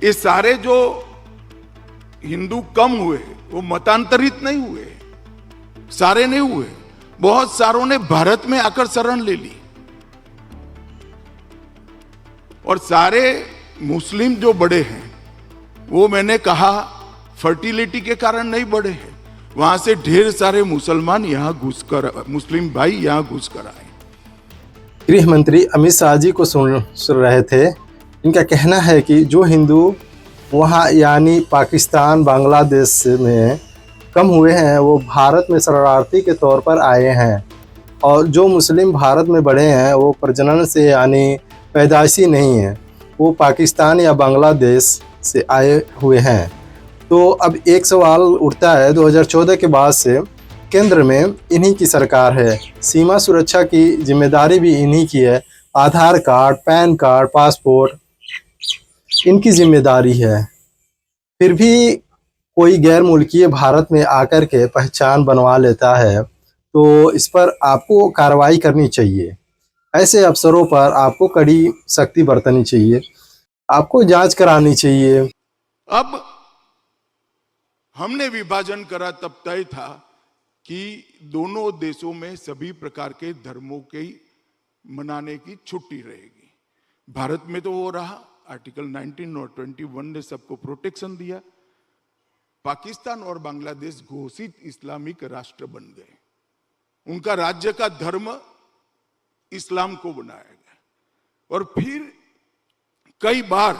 ये सारे जो हिंदू कम हुए वो मतांतरित नहीं हुए, सारे नहीं हुए, बहुत सारों ने भारत में आकर शरण ले ली। और सारे मुस्लिम जो बड़े हैं वो मैंने कहा फर्टिलिटी के कारण नहीं बढ़े हैं, वहां से ढेर सारे मुसलमान यहां घुसकर, मुस्लिम भाई यहां घुसकर आए। गृह मंत्री अमित शाह जी को सुन रहे थे। इनका कहना है कि जो हिंदू वहाँ यानी पाकिस्तान बांग्लादेश में कम हुए हैं वो भारत में शरणार्थी के तौर पर आए हैं, और जो मुस्लिम भारत में बढ़े हैं वो प्रजनन से यानी पैदाइशी नहीं है, वो पाकिस्तान या बांग्लादेश से आए हुए हैं। तो अब एक सवाल उठता है, 2014 के बाद से केंद्र में इन्हीं की सरकार है, सीमा सुरक्षा की जिम्मेदारी भी इन्हीं की है, आधार कार्ड, पैन कार्ड, पासपोर्ट इनकी जिम्मेदारी है। फिर भी कोई गैर मुल्की भारत में आकर के पहचान बनवा लेता है तो इस पर आपको कार्रवाई करनी चाहिए। ऐसे अफसरों पर आपको कड़ी सख्ती बरतनी चाहिए, आपको जांच करानी चाहिए। अब हमने विभाजन करा तब तय था कि दोनों देशों में सभी प्रकार के धर्मों के मनाने की छुट्टी रहेगी। भारत में तो वो रहा, आर्टिकल 19 और 21 ने सबको प्रोटेक्शन दिया। पाकिस्तान और बांग्लादेश घोषित इस्लामिक राष्ट्र बन गए, उनका राज्य का धर्म इस्लाम को बनाया गया। और फिर कई बार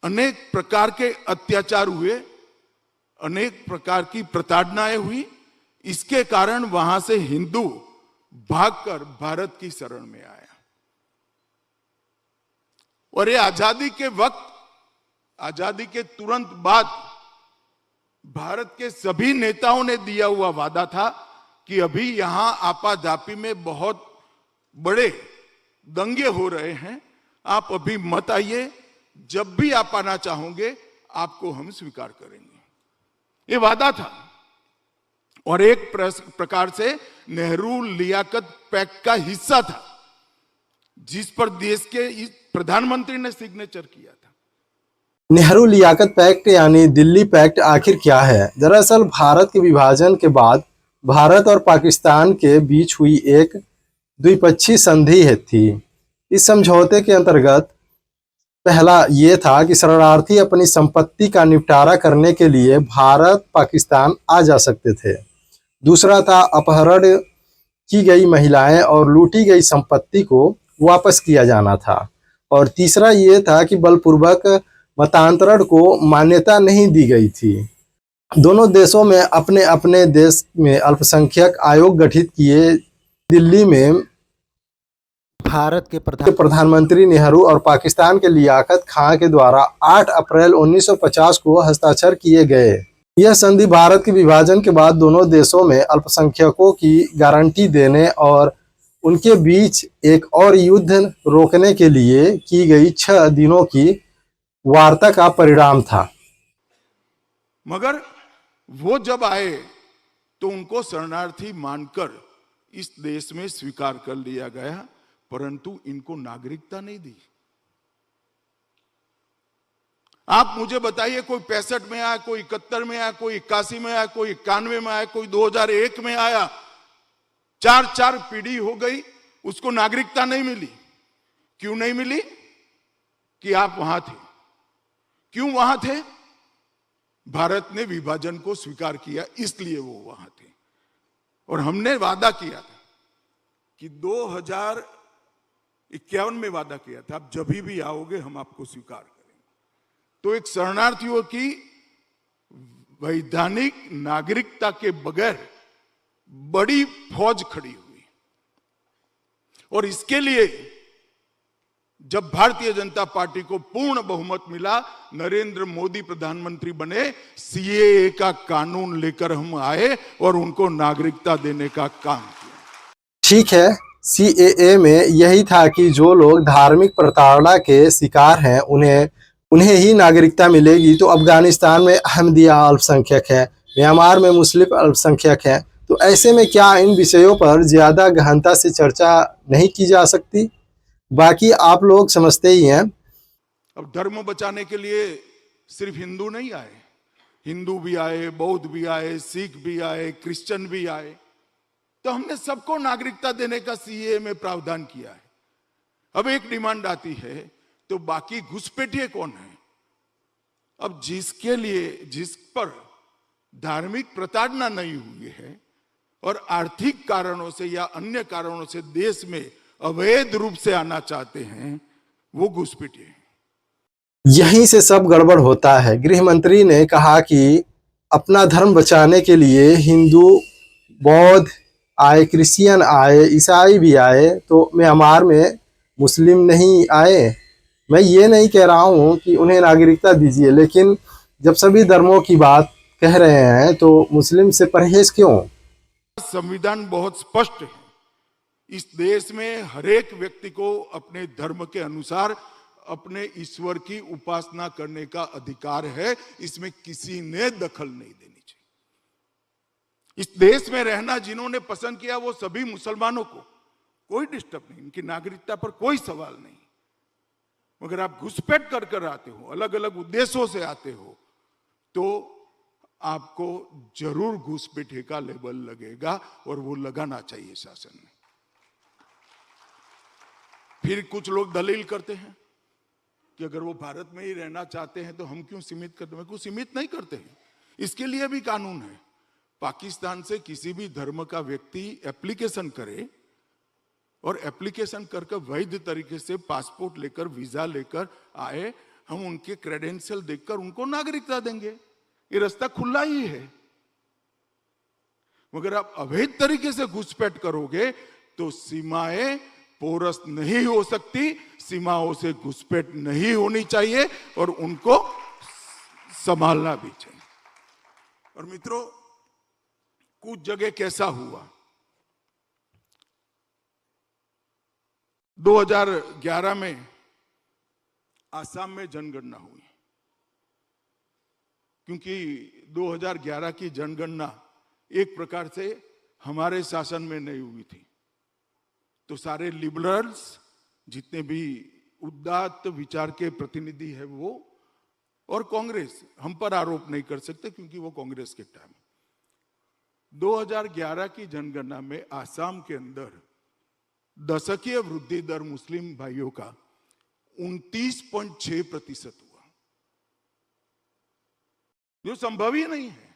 अनेक प्रकार के अत्याचार हुए, अनेक प्रकार की प्रताड़नाएं हुई। इसके कारण वहां से हिंदू भागकर भारत की शरण में आया। और ये आजादी के वक्त, आजादी के तुरंत बाद भारत के सभी नेताओं ने दिया हुआ वादा था कि अभी यहां आपाधापी में बहुत बड़े दंगे हो रहे हैं, आप अभी मत आइए, जब भी आप आना चाहोगे आपको हम स्वीकार करेंगे। ये वादा था। और एक प्रकार से नेहरू लियाकत पैक्ट का हिस्सा था, जिस पर देश के प्रधानमंत्री ने सिग्नेचर किया था। नेहरू लियाकत पैक्ट यानी दिल्ली पैक्ट आखिर क्या है? दरअसल भारत के विभाजन के बाद भारत और पाकिस्तान के बीच हुई एक द्विपक्षीय संधि थी। इस समझौते के अंतर्गत पहला ये था कि शरणार्थी अपनी संपत्ति का निपटारा करने के लिए भारत पाकिस्तान आ जा सकते थे। दूसरा था अपहरण की गई महिलाएं और लूटी गई संपत्ति को वापस किया जाना था। और तीसरा ये था कि बलपूर्वक मतांतरण को मान्यता नहीं दी गई थी। दोनों देशों में अपने अपने देश में अल्पसंख्यक आयोग गठित किए। दिल्ली में भारत के प्रधानमंत्री नेहरू और पाकिस्तान के लियाकत खां के द्वारा 8 अप्रैल 1950 को हस्ताक्षर किए गए। यह संधि भारत के विभाजन के बाद दोनों देशों में अल्पसंख्यकों की गारंटी देने और उनके बीच एक और युद्ध रोकने के लिए की गई 6 दिनों की वार्ता का परिणाम था। मगर वो जब आए तो उनको शरणार्थी मानकर इस देश में स्वीकार कर लिया गया, परंतु इनको नागरिकता नहीं दी। आप मुझे बताइए, कोई 65 में आया, कोई 71 में आया, कोई 81 में आया, कोई 91 में आया, कोई 2001 में आया, 4 पीढ़ी हो गई, उसको नागरिकता नहीं मिली। क्यों नहीं मिली? कि आप वहां थे। क्यों वहां थे? भारत ने विभाजन को स्वीकार किया, इसलिए वो वहां थे। और हमने वादा किया था कि 2051 में वादा किया था, आप जब भी आओगे हम आपको स्वीकार करेंगे। तो एक शरणार्थियों की वैधानिक नागरिकता के बगैर बड़ी फौज खड़ी हुई। और इसके लिए जब भारतीय जनता पार्टी को पूर्ण बहुमत मिला, नरेंद्र मोदी प्रधानमंत्री बने, सीएए का कानून लेकर हम आए और उनको नागरिकता देने का काम किया। ठीक है, सीएए में यही था कि जो लोग धार्मिक प्रताड़ना के शिकार हैं उन्हें ही नागरिकता मिलेगी। तो अफगानिस्तान में अहमदिया अल्पसंख्यक है, म्यांमार में मुस्लिम अल्पसंख्यक है। तो ऐसे में क्या इन विषयों पर ज़्यादा गहनता से चर्चा नहीं की जा सकती? बाकी आप लोग समझते ही हैं। अब धर्म बचाने के लिए सिर्फ हिंदू नहीं आए, हिंदू भी आए, बौद्ध भी आए, सिख भी आए, क्रिश्चियन भी आए। तो हमने सबको नागरिकता देने का सीएए में प्रावधान किया है। अब एक डिमांड आती है, तो बाकी घुसपैठिए कौन है? अब जिस पर धार्मिक प्रताड़ना नहीं हुई है और आर्थिक कारणों से या अन्य कारणों से देश में अवैध रूप से आना चाहते हैं, वो घुसपैठिए हैं। यहीं से सब गड़बड़ होता है। गृह मंत्री ने कहा कि अपना धर्म बचाने के लिए हिंदू, बौद्ध आए, क्रिश्चियन आए, ईसाई भी आए, तो म्यांमार में मुस्लिम नहीं आए। मैं ये नहीं कह रहा हूँ कि उन्हें नागरिकता दीजिए, लेकिन जब सभी धर्मों की बात कह रहे हैं तो मुस्लिम से परहेज क्यों? संविधान बहुत स्पष्ट है। इस देश में हर एक व्यक्ति को अपने धर्म के अनुसार अपने ईश्वर की उपासना करने का अधिकार है। इसमें किसी ने दखल नहीं देनी चाहिए। इस देश में रहना जिन्होंने पसंद किया वो सभी मुसलमानों को कोई डिस्टर्ब नहीं, इनकी नागरिकता पर कोई सवाल नहीं। मगर आप घुसपैठ कर कर आते हो, अलग अलग उद्देश्यों से आते हो, तो आपको जरूर घुसपैठे का लेबल लगेगा और वो लगाना चाहिए शासन ने। फिर कुछ लोग दलील करते हैं कि अगर वो भारत में ही रहना चाहते हैं तो हम क्यों सीमित करते हैं? कुछ सीमित नहीं करते हैं, इसके लिए भी कानून है। पाकिस्तान से किसी भी धर्म का व्यक्ति एप्लीकेशन करे और एप्लीकेशन करके वैध तरीके से पासपोर्ट लेकर, वीजा लेकर आए, हम उनके क्रेडेंशियल देखकर उनको नागरिकता देंगे। ये रास्ता खुला ही है। मगर आप अवैध तरीके से घुसपैठ करोगे तो सीमाएं पोरस नहीं हो सकती, सीमाओं से घुसपैठ नहीं होनी चाहिए और उनको संभालना भी चाहिए। और मित्रों, कुछ जगह कैसा हुआ, 2011 में आसाम में जनगणना हुई। क्योंकि 2011 की जनगणना एक प्रकार से हमारे शासन में नहीं हुई थी, तो सारे लिबरल्स, जितने भी उदात्त विचार के प्रतिनिधि है वो, और कांग्रेस, हम पर आरोप नहीं कर सकते क्योंकि वो कांग्रेस के टाइम। 2011 की जनगणना में आसाम के अंदर दशकीय वृद्धि दर मुस्लिम भाइयों का 29.6% हुआ, जो संभव ही नहीं है।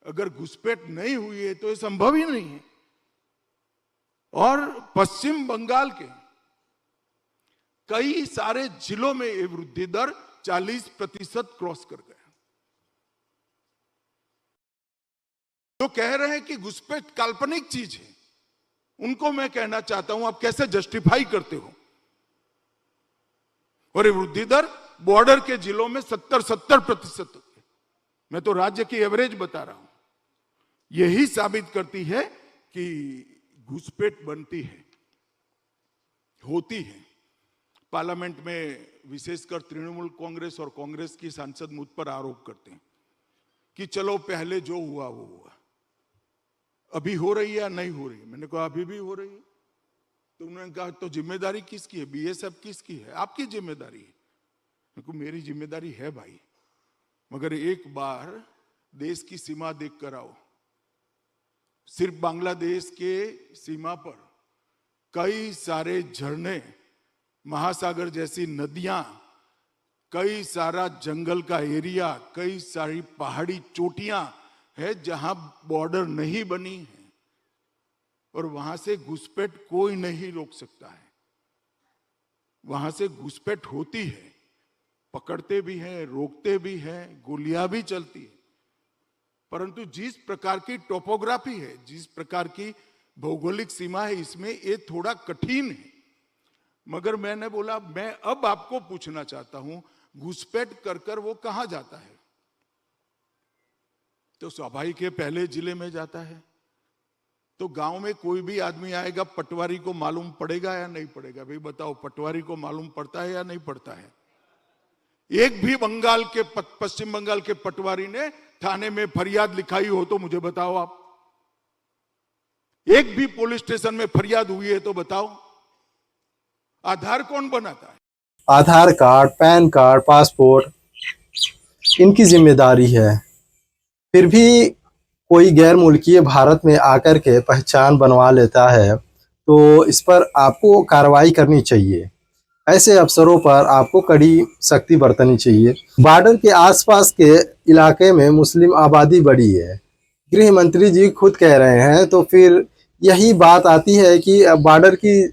अगर घुसपैठ नहीं हुई है तो ये संभव ही नहीं है। और पश्चिम बंगाल के कई सारे जिलों में ये वृद्धि दर 40% क्रॉस कर गया। जो कह रहे हैं कि घुसपैठ काल्पनिक चीज है, उनको मैं कहना चाहता हूं, आप कैसे जस्टिफाई करते हो? और ये वृद्धि दर बॉर्डर के जिलों में 70% मैं तो राज्य की एवरेज बता रहा हूं। यही साबित करती है कि घुसपैठ बनती है, होती है। पार्लियामेंट में विशेषकर तृणमूल कांग्रेस और कांग्रेस की सांसद मुझ पर आरोप करते हैं कि चलो पहले जो हुआ वो हुआ, अभी हो रही है या नहीं हो रही है? मैंने कहा अभी भी हो रही है। तो उन्होंने कहा तो जिम्मेदारी किसकी है? बीएसएफ किसकी है? आपकी जिम्मेदारी है। मैंने कहा मेरी जिम्मेदारी है भाई, मगर एक बार देश की सीमा देख कर आओ। सिर्फ बांग्लादेश के सीमा पर कई सारे झरने, महासागर जैसी नदियां, कई सारा जंगल का एरिया, कई सारी पहाड़ी चोटियां है जहां बॉर्डर नहीं बनी है, और वहां से घुसपैठ कोई नहीं रोक सकता है। वहां से घुसपैठ होती है, पकड़ते भी हैं, रोकते भी हैं, गोलियां भी चलती है। परंतु जिस प्रकार की टोपोग्राफी है, जिस प्रकार की भौगोलिक सीमा है, इसमें ये थोड़ा कठिन है। मगर मैंने बोला मैं अब आपको पूछना चाहता हूं, घुसपैठ कर कर वो कहां जाता है? तो स्वाभाविक है पहले जिले में जाता है। तो गांव में कोई भी आदमी आएगा, पटवारी को मालूम पड़ेगा या नहीं पड़ेगा? भाई बताओ, पटवारी को मालूम पड़ता है या नहीं पड़ता है? एक भी पश्चिम बंगाल के पटवारी ने थाने में फरियाद लिखाई हो तो मुझे बताओ आप। एक भी पुलिस स्टेशन में फरियाद हुई है तो बताओ। आधार कौन बनाता है? आधार कार्ड, पैन कार्ड, पासपोर्ट इनकी जिम्मेदारी है। फिर भी कोई गैर मुल्की भारत में आकर के पहचान बनवा लेता है तो इस पर आपको कार्रवाई करनी चाहिए। ऐसे अफसरों पर आपको कड़ी सख्ती बरतनी चाहिए। बॉर्डर के आसपास के इलाके में मुस्लिम आबादी बढ़ी है, गृह मंत्री जी खुद कह रहे हैं, तो फिर यही बात आती है कि बॉर्डर की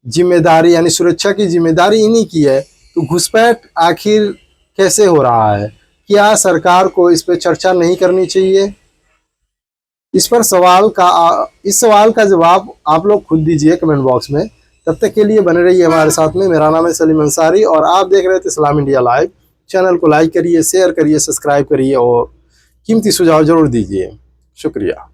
जिम्मेदारी यानी सुरक्षा की जिम्मेदारी इन्हीं की है, तो घुसपैठ आखिर कैसे हो रहा है? क्या सरकार को इस पर चर्चा नहीं करनी चाहिए? इस सवाल का जवाब आप लोग खुद दीजिए कमेंट बॉक्स में। तब तक के लिए बने रहिए हमारे साथ में। मेरा नाम है सलीम अंसारी और आप देख रहे थे इस्लाम इंडिया लाइव। चैनल को लाइक करिए, शेयर करिए, सब्सक्राइब करिए और कीमती सुझाव जरूर दीजिए। शुक्रिया।